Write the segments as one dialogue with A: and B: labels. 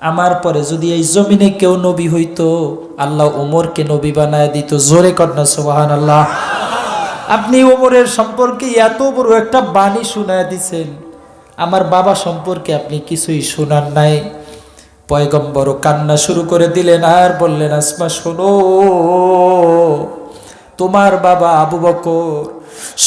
A: আমার পরে যদি এই জমিনে কেউ নবী হইতো, আল্লাহ ওমরকে নবী বানায় দিত। জোরে কন্যা সুবহানাল্লাহ। আপনি ওমরের সম্পর্কে এত বড় একটা বাণী শোনায় দিছেন, আমার বাবা সম্পর্কে আপনি কিছুই শোনান নাই। পয়গম্বরও কান্না শুরু করে দিলেন আর বললেন, আসমা শোনো, তোমার বাবা আবু বকর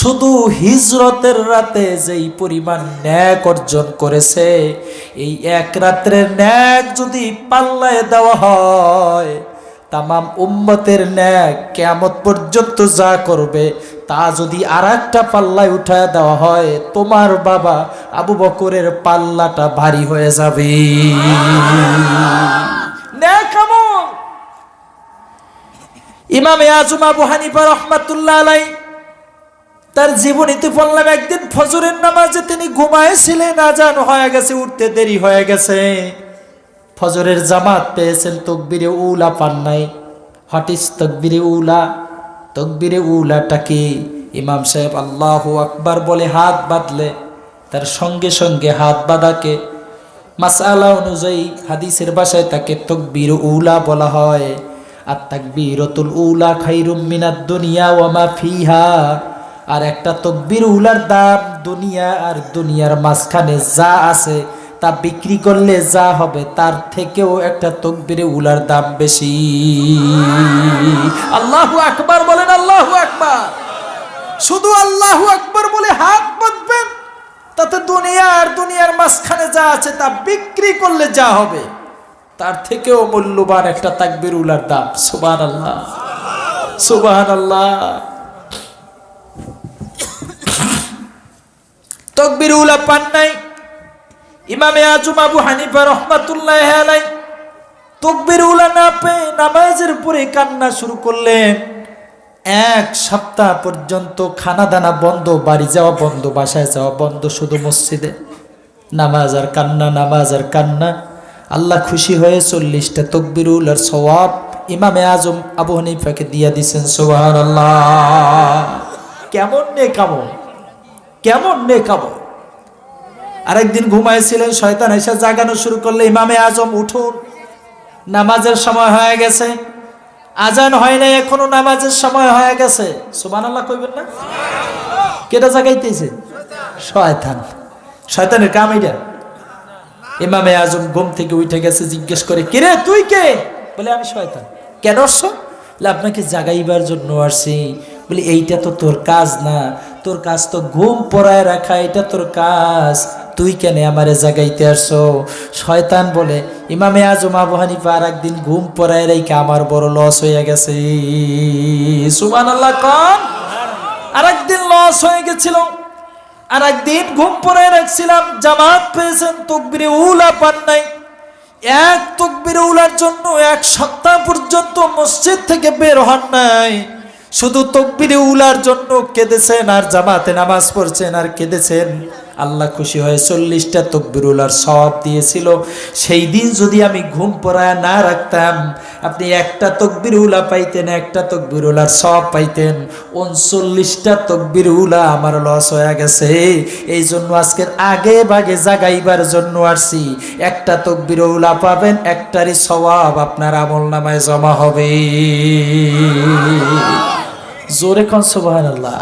A: শুধু হিজরতের রাতে যেই পরিমাণ ন্যাক অর্জন করেছে, এই এক রাত্রের ন্যাক যদি পাল্লায় দেওয়া হয়, তামাম উম্মতের ন্যাক কিয়ামত পর্যন্ত যা করবে তা যদি আর একটা পাল্লায় উঠায় দেওয়া হয়, তোমার বাবা আবু বকরের পাল্লাটা ভারী হয়ে যাবে। ন্যাক আমল। ইমামে আজম আবু হানিফা রাহমাতুল্লাহ আলাইহি তার জীবনীতে পড়লাম, একদিন ফজরের নামাজে তিনি ঘুমাইছিলেন, আজান হয়ে গেছে, উঠতে দেরি হয়ে গেছে। ফজরের জামাত পেয়েছেন, তাকবীরে উলা পান নাই। হাটিস তাকবীরে উলা, তাকবীরে উলাটা কি? ইমাম সাহেব আল্লাহু আকবার বলে হাত বাঁধলে তার সঙ্গে সঙ্গে হাত বাঁধাকে মাসআলা অনুযায়ী হাদিসের ভাষায় তাকে তাকবীর উলা বলা হয়। আর তাকবীরাতুল উলা খায়রুম মিনাদ দুনিয়া ওয়া মা ফিহা। আর একটা তাকবীর উলার দাম দুনিয়া আর দুনিয়ার মাঝখানে যা আছে তা বিক্রি করলে যা হবে তার থেকেও একটা তাকবীরে উলার দাম বেশি। আল্লাহু আকবার বলেন, আল্লাহু আকবার। শুধু আল্লাহু আকবার বলে হাত বাঁধবেন, তাতে দুনিয়া আর দুনিয়ার মাঝখানে যা আছে তা বিক্রি করলে যা হবে তার থেকেও মূল্যবান একটা তাকবীর উলার দাম। সুবহানাল্লাহ, সুবহানাল্লাহ। তাকবীর উলা পান নাই ইমামে আজম আবু হানিফা রাহমাতুল্লাহি আলাইহি। তাকবীর উলা না পেয়ে নামাজের পরে কান্না শুরু করলেন। এক সপ্তাহ পর্যন্ত খানা দানা বন্ধ, বাড়ি যাওয়া বন্ধ, বাসায় যাওয়া বন্ধ, শুধু মসজিদে নামাজ আর কান্না, নামাজ আর কান্না। আল্লাহ খুশি হয়ে 40টা তাকবীর উলার সওয়াব ইমামে আজম আবু হানিফাকে দিয়া দিয়েছেন। সুবহানাল্লাহ। কেমন নেক আমল, কেমন নেক আমল। আরেকদিন ঘুমাইছিলেন, শয়তান এসে জাগানো শুরু করলে, ইমামে আজম উঠুন, নামাজের সময় হয়ে গেছে। আজান হয় নাই এখনো, নামাজের সময় হয়ে গেছে। সুবহানাল্লাহ কইবেন না? কেটা জাগাইতেছে? শয়তান। শয়তানের কাম এটা। ইমামে আজম ঘুম থেকে উঠে গেছে, জিজ্ঞেস করে, কিরে তুই কে? বলে, আমি শয়তান। কেন আসছো? বলে, আপনাকে জাগাইবার জন্য আসছি। বলি, এইটা তো তোর কাজ না, তোর কাজ তো ঘুম পড়ায় রাখা, এটা তোর কাজ, তুই কেন আমারে জাগাইতে আসছো? শয়তান বলে, ইমামে আজম আবু হানিফা আর একদিন ঘুম পড়ায় রেখে আমার বড় লস হয়ে গেছে। সুবহানাল্লাহ কোন? আর একদিন লস হয়ে গেছিল, আর একদিন ঘুম পড়ায় রাখছিলাম, জামাত পেয়েছেন, তাকবীরে উলা পান নাই। এক তাকবীরে উলার জন্য এক সপ্তাহ পর্যন্ত মসজিদ থেকে বের হন নাই। শুধু তাকবীরে উলার জন্য কেঁদেছেন আর জামাতে নামাজ পড়ছেন আর কেঁদেছেন। আল্লাহ খুশি হয়ে 40টা তাকবীর উলার সওয়াব দিয়েছিল। সেই দিন যদি আমি ঘুম পড়ায় না রাখতাম, আপনি একটা তাকবীর উলা পাইতেন, একটা তাকবীর উলার সওয়াব পাইতেন। 39টা তাকবীর উলা আমার লস হয়ে গেছে। এই জন্য আজকের আগে ভাগে জাগাইবার জন্য আসছি। একটা তাকবীর উলা পাবেন, একটারই সওয়াব আপনার আমলনামায় জমা হবে। জোরে কোন সুবহানাল্লাহ।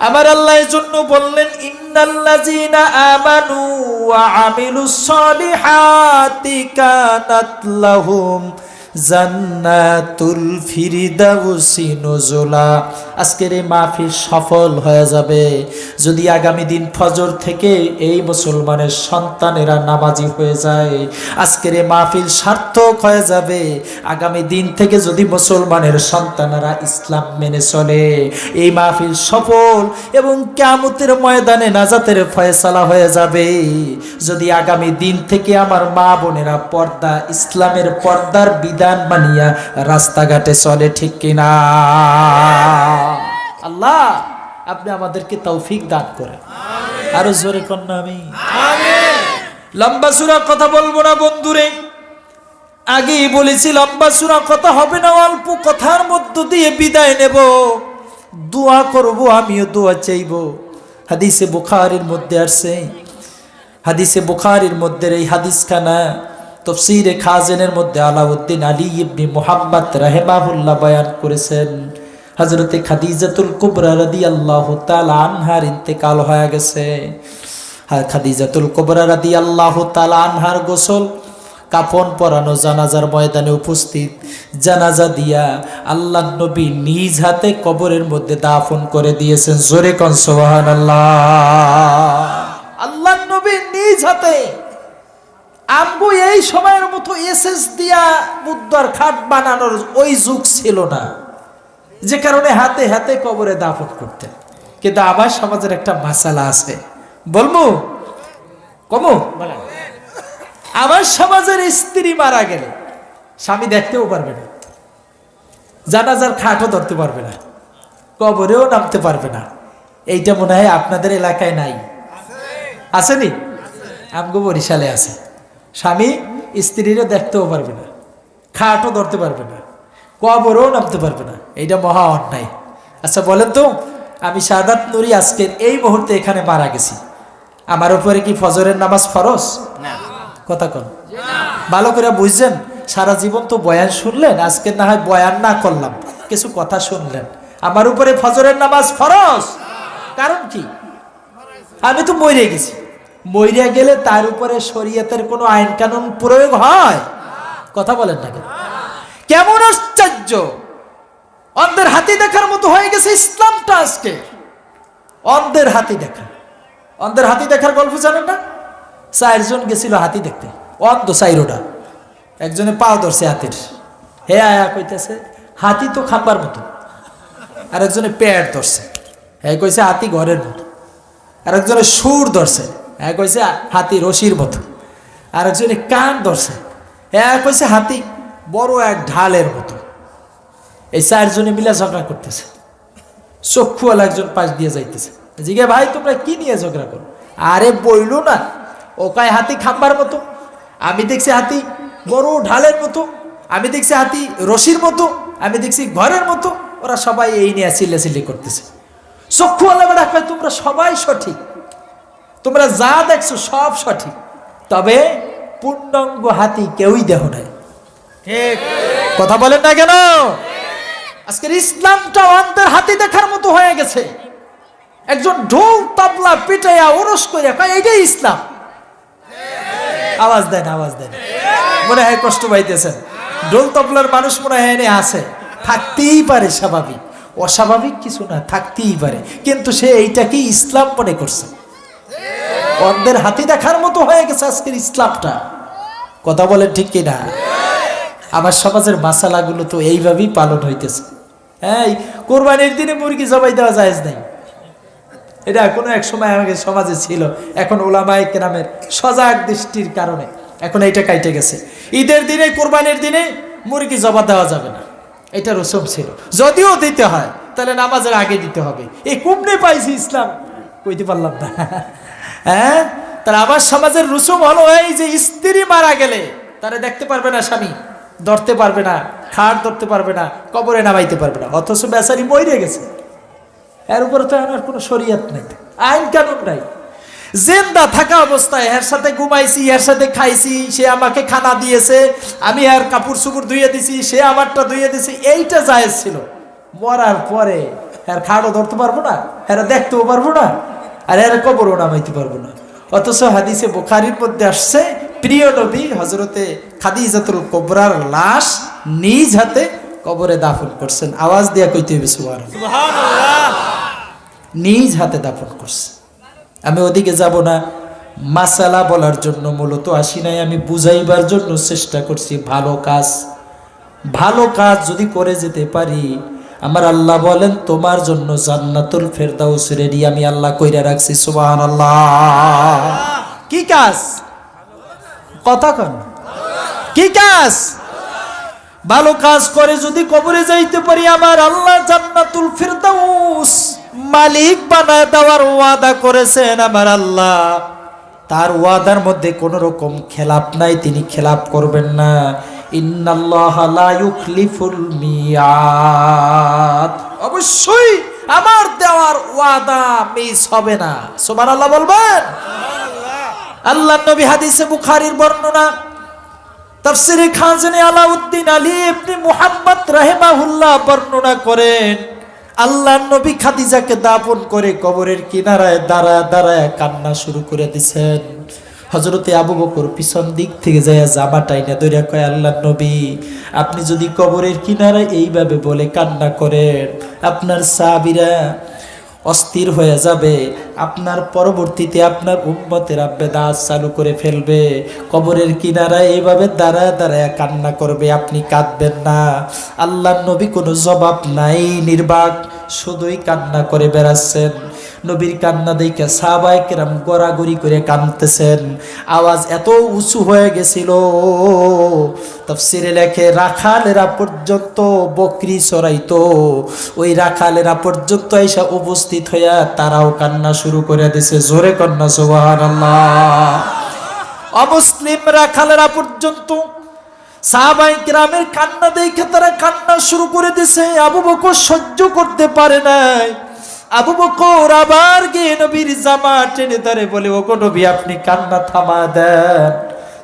A: আমার আল্লাহ এর জন্য বললেন, ইন্নাল্লাযীনা আমানু ওয়া আমিলুস সলিহাতি কানাত লাহুম জান্নাতুল ফিরদাউসি নুজুলা। আজকের এই মাহফিল সফল হয়ে যাবে যদি আগামী দিন ফজর থেকে এই মুসলমানের সন্তানেরা নামাজি হয়ে যায়। আজকের এই মাহফিল সার্থক হয়ে যাবে আগামী দিন থেকে যদি মুসলমানের সন্তানেরা ইসলাম মেনে চলে। এই মাহফিল সফল এবং কিয়ামতের ময়দানে নাজাতের ফয়সালা হয়ে যাবে যদি আগামী দিন থেকে আমার মা বোনেরা পর্দা, ইসলামের পর্দার বিধান মানিয়া রাস্তাঘাটে চলে। ঠিক কিনা? আল্লাহ আপনি আমাদেরকে তৌফিক দান করেন। আরো জোরে কন্যা আমি আমিন। লম্বা সূরা কথা বলবো না বন্ধুরে, আগেই বলেছি লম্বা সূরা কথা হবে না, অল্প কথার মধ্য দিয়ে বিদায় নেব। দোয়া করব, আমিও দোয়া চাইব। হাদিসে বুখারীর মধ্যে আসছে, হাদিসে বুখারীর মধ্যে এই হাদিসখানা তাফসীরে খাজেনের মধ্যে আলাউদ্দিন আলী ইবনে মুহাম্মদ রাহিমাহুল্লাহ বয়ান করেছেন। হযরতে খাদিজাতুল কুবরা রাদিয়াল্লাহু তাআলা আনহার ইন্তেকাল হয়ে গেছে। খাদিজাতুল কুবরা রাদিয়াল্লাহু তাআলা আনহার গোসল কাফন পরানো, জানাজার ময়দানে উপস্থিত, জানাজা দিয়া আল্লাহর নবী নিজ হাতে কবরের মধ্যে দাফন করে দিয়েছেন। জোরে কোন সুবহানাল্লাহ। আল্লাহর নবী নিজ হাতে। আমগো এই সময়ের মতো এসএস দিয়া মুদ্দার খাট বানানোর ওই যুগ ছিল না, যে কারণে হাতে হাতে কবরে দাফন করতেন। কিন্তু আবার সমাজের একটা মাসালা আছে, বলবো কমো। আমার সমাজের স্ত্রী মারা গেলে স্বামী দেখতেও পারবে না, জানাজার খাটও ধরতে পারবে না, কবরেও নামতে পারবে না। এইটা মনে হয় আপনাদের এলাকায় নাই, আসেনি? আমগো বরিশালে আছে। স্বামী স্ত্রীরও দেখতেও পারবে না, খাটও ধরতে পারবে না, কবরেও নামতে পারবে না। এইটা মহা অন্যায়। আচ্ছা বলেন তো, আমি শাহাদাত নুরি আজকের এই মুহূর্তে এখানে মারা গেছি, আমার উপরে কি ফজরের নামাজ ফরজ? কথা কন, ভালো করে বুঝছেন। সারা জীবন তো বয়ান শুনলেন, আজকে না হয় বয়ান না করলাম, কিছু কথা শুনলেন। আমার উপরে ফজরের নামাজ ফরজ। কারণ কি? আমি তো মরে গেছি। মরে গেলে তার উপরে শরীয়তের কোনো আইন কানুন প্রয়োগ হয়? কথা বলেন না কেন? কেমন আশ্চর্য! অন্ধের হাতি দেখার মতো হয়ে গেছে ইসলামটা আজকে। অন্ধের হাতি দেখা, অন্ধের হাতি দেখার গল্প জানেন না? 4 জন গেছিল হাতি দেখতে, অন্ধ 4টা। একজনে পাও ধরছে হাতির, হে আয়া কইতেছে হাতি তো খাবার মতো। আর একজনে পেট ধরছে, হ্যাঁ কইছে হাতি ঘরের মতো। আর একজনে সুর ধরছে, হ্যাঁ কইছে হাতি রশির মতো। আর একজনে কান ধরছে, হ্যাঁ কইছে হাতি বড় এক ঢালের মতো। এই 4 জনে মিলা ঝগড়া করতেছে। চক্ষুওয়ালা একজন পাশ দিয়ে যাইতেছে, জিগে ভাই তোমরা কি নিয়ে ঝগড়া করো? আরে বইলো না, ও কয় হাতি খাম্বার মতো, আমি দেখছি হাতি বড় ঢালের মতো, আমি দেখছি হাতি রশির মতো, আমি দেখছি ঘরের মতো। ওরা সবাই এই নিয়ে চিল্লাচিল্লি করতেছে। চক্ষুওয়ালা বেড়া কয় তোমরা সবাই সঠিক, তোমরা যা দেখছো সব সঠিক, তবে পূর্ণাঙ্গ হাতি কেউই দেহ নাই। ঠিক কথা বলেন না কেন? আজকের ইসলামটা অন্ধের হাতি দেখার মতো হয়ে গেছে। একজন ঢোল তবলা পিটাইয়া ওরস কইরা কয় এইটাই ইসলাম। আওয়াজ দেন, আওয়াজ দেন। মনে হয় কষ্ট পাইতেছেন। ঢোল তবলার মানুষ মনে হয় এনে আছে, থাকতেই পারে, স্বাভাবিক, অস্বাভাবিক কিছু না, থাকতেই পারে। কিন্তু সে এইটাকে ইসলাম মনে করছে। অন্ধের হাতি দেখার মতো হয়ে গেছে আজকের ইসলামটা। কথা বলেন ঠিক কিনা? আমার সমাজের মাসালাগুলো তো এইভাবেই পালন হইতেছে। হ্যাঁ, কোরবানির দিনে মুরগি জবাই দেওয়া জায়েজ নাই, এটা কোনো এক সময় আমাদের সমাজে ছিল। এখন ওলামায়ে কেরামের সজাগ দৃষ্টির কারণে এখন এইটা কাইটে গেছে। ঈদের দিনে, কোরবানির দিনে মুরগি জবা দেওয়া যাবে না, এটা রসম ছিল। যদিও দিতে হয় তাহলে নামাজের আগে দিতে হবে। এই কুমনে পাইছি ইসলাম, কইতে পারলাম না। হ্যাঁ, তাহলে আমার সমাজের রসম হলো এই যে স্ত্রী মারা গেলে তারা দেখতে পারবে না, স্বামী ধরতে পারবে না, খাট ধরতে পারবে না, কবরে নামাইতে পারবে না। অথচ বেচারি মরে গেছে, এর উপরে তো আর কোনো শরীয়ত নেই, আইন কানুন নাই। জিন্দা থাকা অবস্থায় এর সাথে ঘুমাইছি, এর সাথে খাইছি, সে আমাকে খানা দিয়েছে, আমি আর কাপড় চুপড় ধুয়ে দিছি, সে আমারটা ধুয়ে দিছি, এইটা জায়েজ ছিল। মরার পরে এর খাটও ধরতে পারবো না, এরা দেখতেও পারবো না, আর এর কবরও নামাইতে পারবো না। অথচ হাদিসে বুখারীর মধ্যে আসছে, প্রিয় নবী হযরতে খাদিজাতুল কুবরার লাশ নিজ হাতে কবরে দাফন করছেন। আওয়াজ দিয়া কইতে হবে সুবহানাল্লাহ। নিজ হাতে দাফন করছে। আমি ওদিকে যাব না, মাসালা বলার জন্য মূলত আসি নাই, আমি বুঝাইবার জন্য চেষ্টা করছি। ভালো কাজ যদি করে যেতে পারি, আমার আল্লাহ বলেন তোমার জন্য জান্নাতুল ফেরদাউস রেডি আমি আল্লাহ কইরা রাখছি। সুবহানাল্লাহ। কি কাজ? কথা কন, কি কাজ? ভালো কাজ করে যদি কবরে যাইতে পারি, আমার আল্লাহ জান্নাতুল ফেরদাউস মালিক বানায় দেওয়ার ওয়াদা করেছেন। আমার আল্লাহ, তার ওয়াদার মধ্যে কোনো রকম খেলাপ নাই, তিনি খেলাপ করবেন না। ইন্নাল্লাহা লা ইউখলিফুল মিয়াদ, অবশ্যই আমার দেওয়ার ওয়াদা মিস হবে না। সুবহানাল্লাহ বলবেন। আল্লাহর নবী হাদিসে বুখারীর বর্ণনা তাফসীরে খাজানী আলাউদ্দিন আলী ইবনে মুহাম্মদ রাহিমাহুল্লাহ বর্ণনা করেন, আল্লাহর নবী খাদিজাকে দাফন করে কবরের কিনারায় দাঁড়ায় কান্না শুরু করে দিয়েছেন। হযরতে আবু বকর পিছন দিক থেকে যায় জামা টাইনা ধরে কয়, আল্লাহর নবী আপনি যদি কবরের কিনারায় এইভাবে বলে কান্না করেন, আপনার সাহাবীরা অস্থির হয়ে যাবে, আপনার পরবর্তীতে আপনার উম্মতেরা বেদাত চালু করে ফেলবে, কবরের কিনারায় এইভাবে দাঁড়ায় কান্না করবে, আপনি কাঁদবেন না। আল্লাহর নবী কোনো জবাব নাই, নির্বাক শুধুই কান্না করে বেড়াচ্ছেন। নবীর কান্না দেখে সাহাবায়ে কেরাম গড়াগড়ি করে কাঁদতেছেন। আওয়াজ এত উঁচু হয়ে গেছিল, তাফসীরে লেখে রাখালেরা পর্যন্ত বকরি চড়াইতো, ওই রাখালেরা পর্যন্ত এসে উপস্থিত হইয়া তারাও কান্না শুরু করে দিছে। জোরে কন্যা সুবহানাল্লাহ। অমুসলিম রাখালেরা পর্যন্ত সাহাবায়ে কেরামের কান্না দেখে তারা কান্না শুরু করে দিছে। আবু বকর সহ্য করতে পারে নাই। আবু বকর আবার গিয়ে নবীর জামা টেনে ধরে বলে, ওগো নবী আপনি কান্না থামা দেন।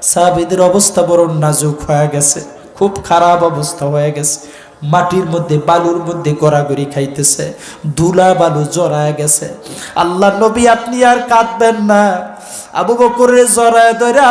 A: সাহাবীদের অবস্থা বড় নাজুক হয়ে গেছে, খুব খারাপ অবস্থা হয়ে গেছে। মাটির মধ্যে বালুর মধ্যে গড়াগড়ি খাইতেছে, ধুলা বালু জড়ায় গেছে। আল্লাহ নবী আপনি আর কাঁদবেন না। আবু বকরের জড়ায় ধরে